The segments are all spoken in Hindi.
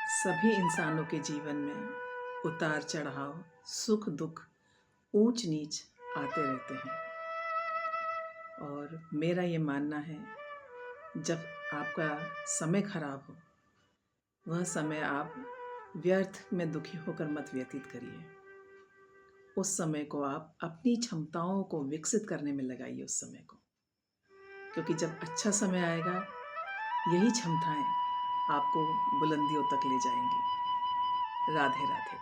सभी इंसानों के जीवन में उतार चढ़ाव, सुख दुख, ऊंच नीच आते रहते हैं। और मेरा ये मानना है, जब आपका समय खराब हो, वह समय आप व्यर्थ में दुखी होकर मत व्यतीत करिए। उस समय को आप अपनी क्षमताओं को विकसित करने में लगाइए उस समय को, क्योंकि जब अच्छा समय आएगा, यही क्षमताएं आपको बुलंदियों तक ले जाएंगी। राधे राधे।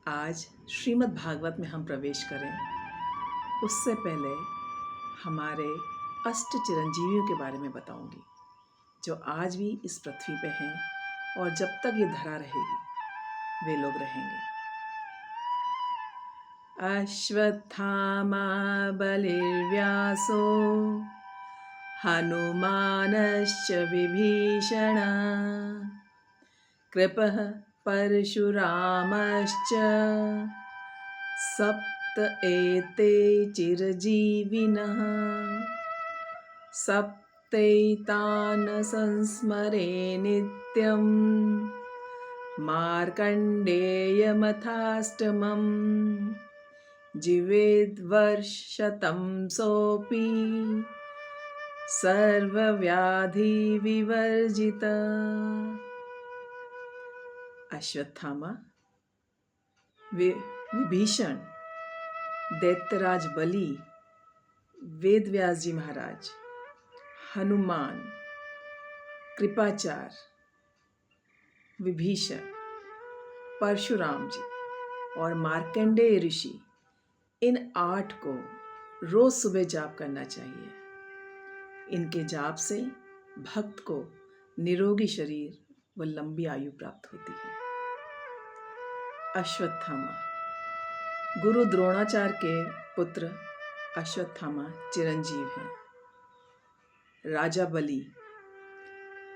आज श्रीमद् भागवत में हम प्रवेश करें उससे पहले हमारे अष्ट चिरंजीवियों के बारे में बताऊंगी, जो आज भी इस पृथ्वी पे हैं और जब तक ये धरा रहेगी वे लोग रहेंगे। अश्वत्थामा बलिर्व्यासो हनुमानश्च विभीषण कृपः परशुरामश्च सप्त एते चिरजीविनः सप्तैतान् संस्मरे नित्यं मार्कण्डेयमथाष्टमं जीवेद्वर्षशतं सोऽपि सर्वव्याधिविवर्जितः। अश्वत्थामा, विभीषण, दैत्यराज बलि, वेद व्यास जी महाराज, हनुमान, कृपाचार्य, विभीषण, परशुराम जी और मार्कंडेय ऋषि, इन 8 को रोज सुबह जाप करना चाहिए। इनके जाप से भक्त को निरोगी शरीर व लंबी आयु प्राप्त होती है। अश्वत्थामा, गुरु द्रोणाचार्य के पुत्र अश्वत्थामा चिरंजीव हैं। राजा बलि,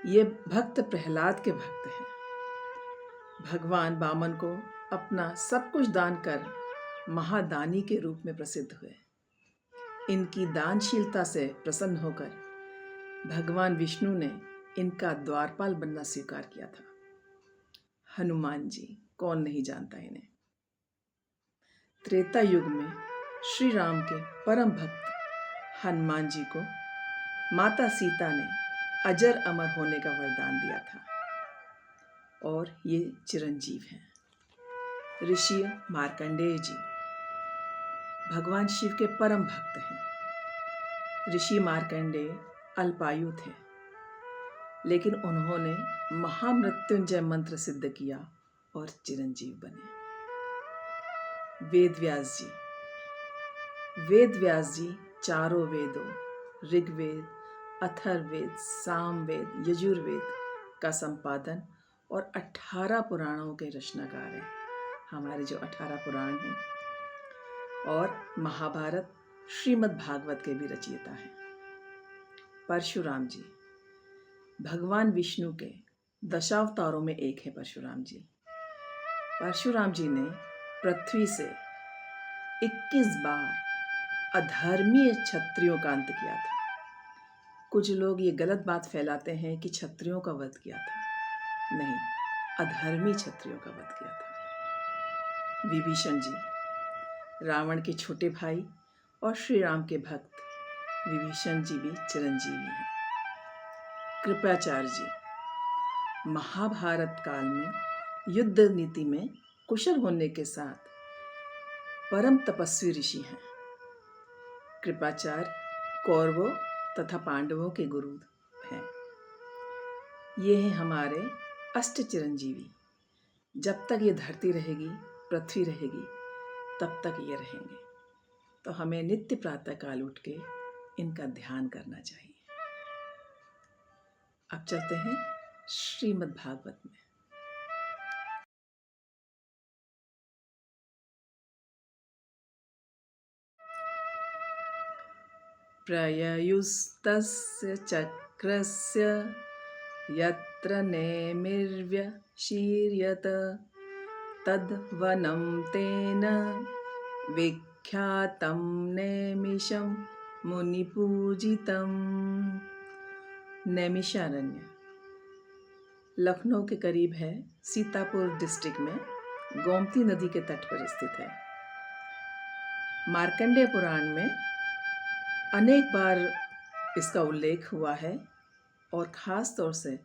ये भक्त प्रहलाद के भक्त हैं। भगवान वामन को अपना सब कुछ दान कर महादानी के रूप में प्रसिद्ध हुए। इनकी दानशीलता से प्रसन्न होकर भगवान विष्णु ने इनका द्वारपाल बनना स्वीकार किया था। हनुमान जी, कौन नहीं जानता इन्हें। त्रेता युग में श्री राम के परम भक्त हनुमान जी को माता सीता ने अजर अमर होने का वरदान दिया था और ये चिरंजीव हैं। ऋषि मार्कंडेय जी भगवान शिव के परम भक्त हैं। ऋषि मार्कंडेय अल्पायु थे, लेकिन उन्होंने महामृत्युंजय मंत्र सिद्ध किया और चिरंजीव बने। वेद व्यास जी चारों वेदों ऋग्वेद, अथर्ववेद, सामवेद, यजुर्वेद का संपादन और 18 पुराणों के रचनाकार हैं। हमारे जो 18 पुराण हैं और महाभारत, श्रीमद् भागवत के भी रचयिता हैं। परशुराम जी भगवान विष्णु के दशावतारों में एक है। परशुराम जी ने पृथ्वी से 21 बार अधर्मीय क्षत्रियों का अंत किया था। कुछ लोग ये गलत बात फैलाते हैं कि क्षत्रियों का वध किया था। नहीं, अधर्मी क्षत्रियों का वध किया था। विभीषण जी रावण के छोटे भाई और श्री राम के भक्त विभीषण जी भी चिरंजीवी हैं। कृपाचार्य जी महाभारत काल में युद्ध नीति में कुशल होने के साथ परम तपस्वी ऋषि हैं। कृपाचार्य कौरवों तथा पांडवों के गुरु हैं। ये हैं हमारे अष्ट चिरंजीवी। जब तक ये धरती रहेगी, पृथ्वी रहेगी, तब तक ये रहेंगे। तो हमें नित्य प्रातः काल उठ के इनका ध्यान करना चाहिए। अब चलते हैं श्रीमद् भागवत में। प्रययुस्तस्य चक्रस्य यत्र नेमिर्व्यशीर्यत तद्वनं तेन विख्यातं नैमिषं मुनिपूजितं। नैमिषारण्य लखनऊ के करीब है, सीतापुर डिस्ट्रिक्ट में गोमती नदी के तट पर स्थित है। मार्कंडेय पुराण में अनेक बार इसका उल्लेख हुआ है और ख़ास तौर से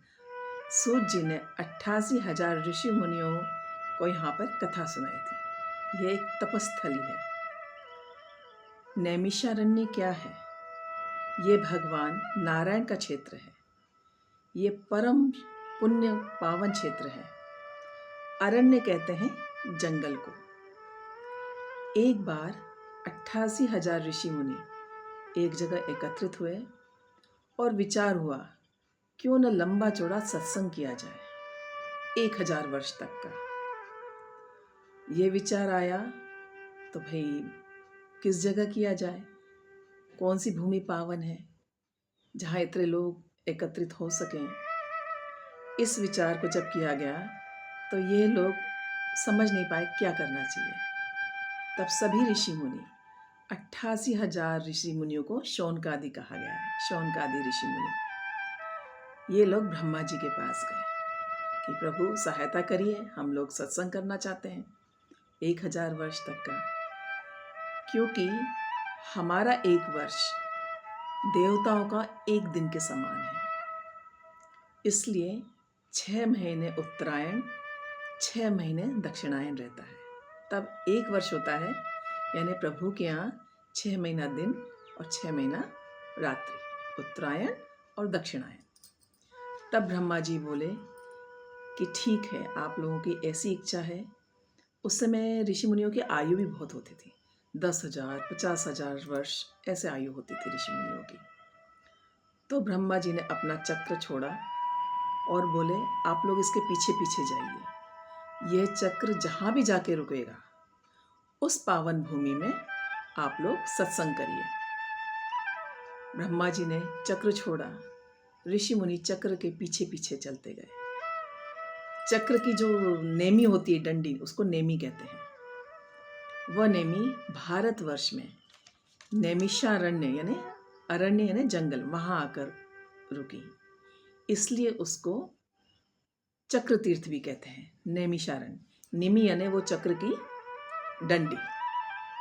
सूत जी ने 88,000 ऋषि मुनियों को यहाँ पर कथा सुनाई थी। यह एक तपस्थली है। नैमिषारण्य क्या है? ये भगवान नारायण का क्षेत्र है। ये परम पुण्य पावन क्षेत्र है। अरण्य कहते हैं जंगल को। एक बार 88,000 ऋषि मुनि एक जगह एकत्रित हुए और विचार हुआ क्यों न लंबा चौड़ा सत्संग किया जाए 1,000 वर्ष तक का। ये विचार आया तो भाई किस जगह किया जाए, कौन सी भूमि पावन है जहाँ इतने लोग एकत्रित हो सकें। इस विचार को जब किया गया तो ये लोग समझ नहीं पाए क्या करना चाहिए। तब सभी ऋषि मुनि 88,000 ऋषि मुनियों को शौनकादि कहा गया है। शौनकादि ऋषि मुनि ये लोग ब्रह्मा जी के पास गए कि प्रभु सहायता करिए, हम लोग सत्संग करना चाहते हैं 1,000 वर्ष तक का, क्योंकि हमारा एक वर्ष देवताओं का एक दिन के समान है। इसलिए 6 महीने उत्तरायण, 6 महीने दक्षिणायन रहता है, तब एक वर्ष होता है। यानी प्रभु के यहाँ 6 महीना दिन और 6 महीना रात्रि, उत्तरायण और दक्षिणायन। तब ब्रह्मा जी बोले कि ठीक है, आप लोगों की ऐसी इच्छा है। उस समय ऋषि मुनियों की आयु भी बहुत होती थी, 10,000, 50,000 वर्ष ऐसे आयु होती थी ऋषि मुनियों की। तो ब्रह्मा जी ने अपना चक्र छोड़ा और बोले आप लोग इसके पीछे पीछे जाइए। यह चक्र जहाँ भी जाके रुकेगा उस पावन भूमि में आप लोग सत्संग करिए। ब्रह्मा जी ने चक्र छोड़ा, ऋषि मुनि चक्र के पीछे पीछे चलते गए। चक्र की जो नेमी होती है, डंडी, उसको नेमी कहते हैं। वह नेमी भारतवर्ष में नैमिषारण्य यानी अरण्य यानी जंगल, वहाँ आकर रुकी। इसलिए उसको चक्र तीर्थ भी कहते हैं, नैमिषारण्य। निमि यानी वो चक्र की डंडी।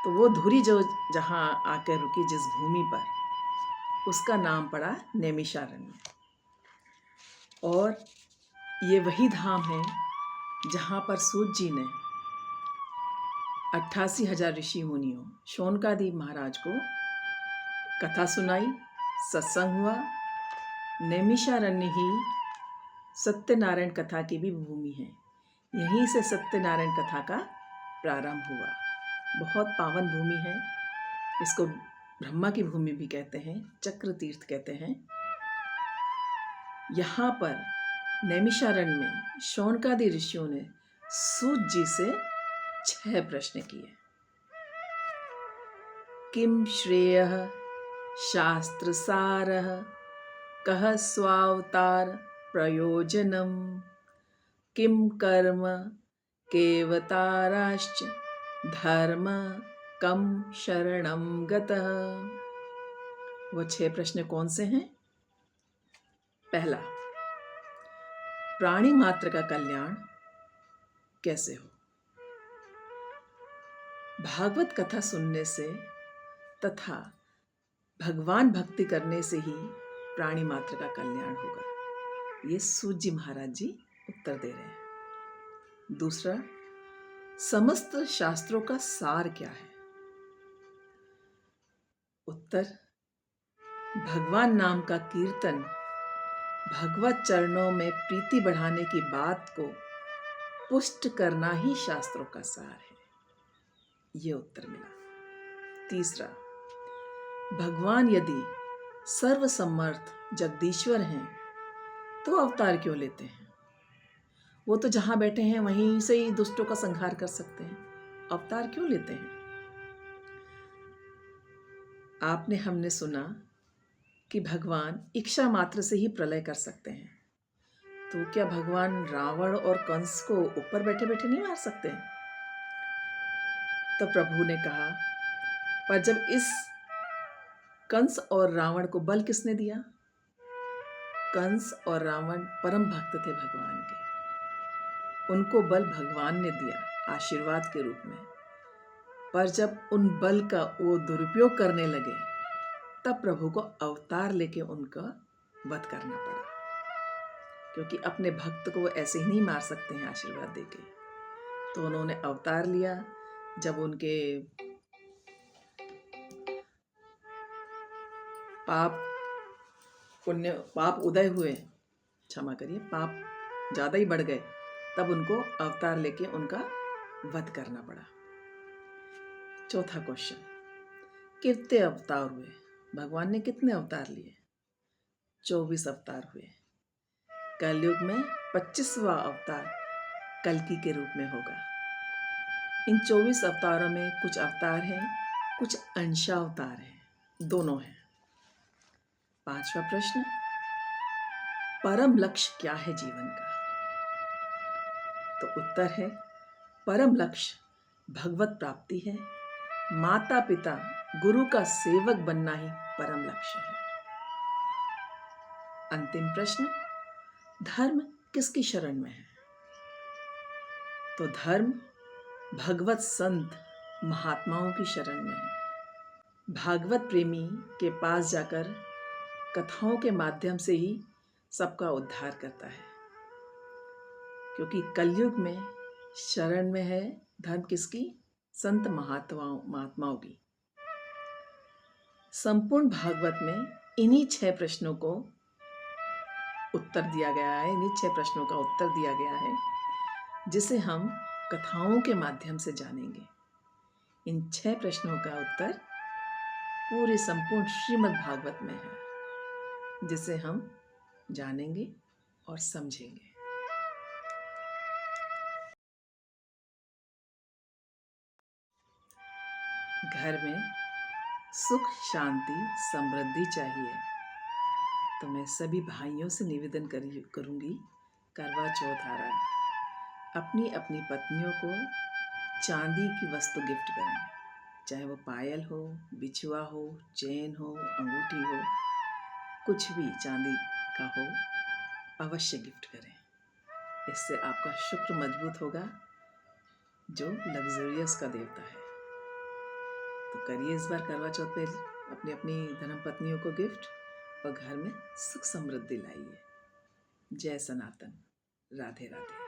तो वो धुरी जो जहाँ आकर रुकी जिस भूमि पर, उसका नाम पड़ा नैमिषारण्य। और ये वही धाम है जहाँ पर सूत जी ने 88,000 ऋषि मुनियों, शौनकादि महाराज को कथा सुनाई, सत्संग हुआ। नैमिषारण्य ही सत्यनारायण कथा की भी भूमि है। यहीं से सत्यनारायण कथा का प्रारंभ हुआ। बहुत पावन भूमि है। इसको ब्रह्मा की भूमि भी कहते हैं, चक्र तीर्थ कहते हैं। यहाँ पर नैमिषारण्य में शौनकादि ऋषियों ने सूत जी से 6 प्रश्न किए। किम श्रेयः शास्त्रसारः कः स्वावतार प्रयोजनम किम कर्म केवताराश्च धर्म कम शरणम गतः। वो 6 प्रश्न कौन से हैं? पहला, प्राणी मात्र का कल्याण कैसे हो? भागवत कथा सुनने से तथा भगवान भक्ति करने से ही प्राणी मात्र का कल्याण होगा। ये सूत जी महाराज जी उत्तर दे रहे हैं। दूसरा, समस्त शास्त्रों का सार क्या है? उत्तर, भगवान नाम का कीर्तन, भगवत चरणों में प्रीति बढ़ाने की बात को पुष्ट करना ही शास्त्रों का सार है। ये उत्तर मिला। तीसरा, भगवान यदि सर्वसमर्थ जगदीश्वर हैं तो अवतार क्यों लेते हैं? वो तो जहाँ बैठे हैं वहीं से ही दुष्टों का संहार कर सकते हैं, अवतार क्यों लेते हैं? आपने हमने सुना कि भगवान इच्छा मात्र से ही प्रलय कर सकते हैं, तो क्या भगवान रावण और कंस को ऊपर बैठे बैठे नहीं मार सकते? तो प्रभु ने कहा, पर जब इस कंस और रावण को बल किसने दिया? कंस और रावण परम भक्त थे भगवान के। उनको बल भगवान ने दिया आशीर्वाद के रूप में, पर जब उन बल का वो दुरुपयोग करने लगे तब प्रभु को अवतार लेके उनका वध करना पड़ा, क्योंकि अपने भक्त को वो ऐसे ही नहीं मार सकते हैं आशीर्वाद देके। तो उन्होंने अवतार लिया। जब उनके पाप उदय हुए, क्षमा करिए, पाप ज़्यादा ही बढ़ गए, तब उनको अवतार लेके उनका वध करना पड़ा। चौथा क्वेश्चन, कितने अवतार हुए? भगवान ने कितने अवतार लिए? 24 अवतार हुए। कलयुग में 25वां अवतार कल्कि के रूप में होगा। इन 24 अवतारों में कुछ अवतार हैं, कुछ अंशावतार हैं, दोनों हैं। 5वां प्रश्न, परम लक्ष्य क्या है जीवन का? तो उत्तर है, परम लक्ष्य भगवत प्राप्ति है। माता पिता गुरु का सेवक बनना ही परम लक्ष्य है। अंतिम प्रश्न, धर्म किसकी शरण में है? तो धर्म भगवत संत महात्माओं की शरण में है। भागवत प्रेमी के पास जाकर कथाओं के माध्यम से ही सबका उद्धार करता है, क्योंकि कलयुग में शरण में है धर्म किसकी? संत महात्माओं की। संपूर्ण भागवत में इन्हीं 6 प्रश्नों को उत्तर दिया गया है, इन्हीं 6 प्रश्नों का उत्तर दिया गया है, जिसे हम कथाओं के माध्यम से जानेंगे। इन 6 प्रश्नों का उत्तर पूरे संपूर्ण श्रीमद् भागवत में है, जिसे हम जानेंगे और समझेंगे। घर में सुख शांति समृद्धि चाहिए, तो मैं सभी भाइयों से निवेदन करूंगी, करवा चौथ आ रहा है, अपनी अपनी पत्नियों को चांदी की वस्तु गिफ्ट करें, चाहे वो पायल हो, बिछुआ हो, चेन हो, अंगूठी हो, कुछ भी चांदी का हो, अवश्य गिफ्ट करें। इससे आपका शुक्र मजबूत होगा, जो लग्जरियस का देवता है। तो करिए इस बार करवा चौथ पे अपनी अपनी धर्मपत्नियों को गिफ्ट, और घर में सुख समृद्धि लाइए। जय सनातन। राधे राधे।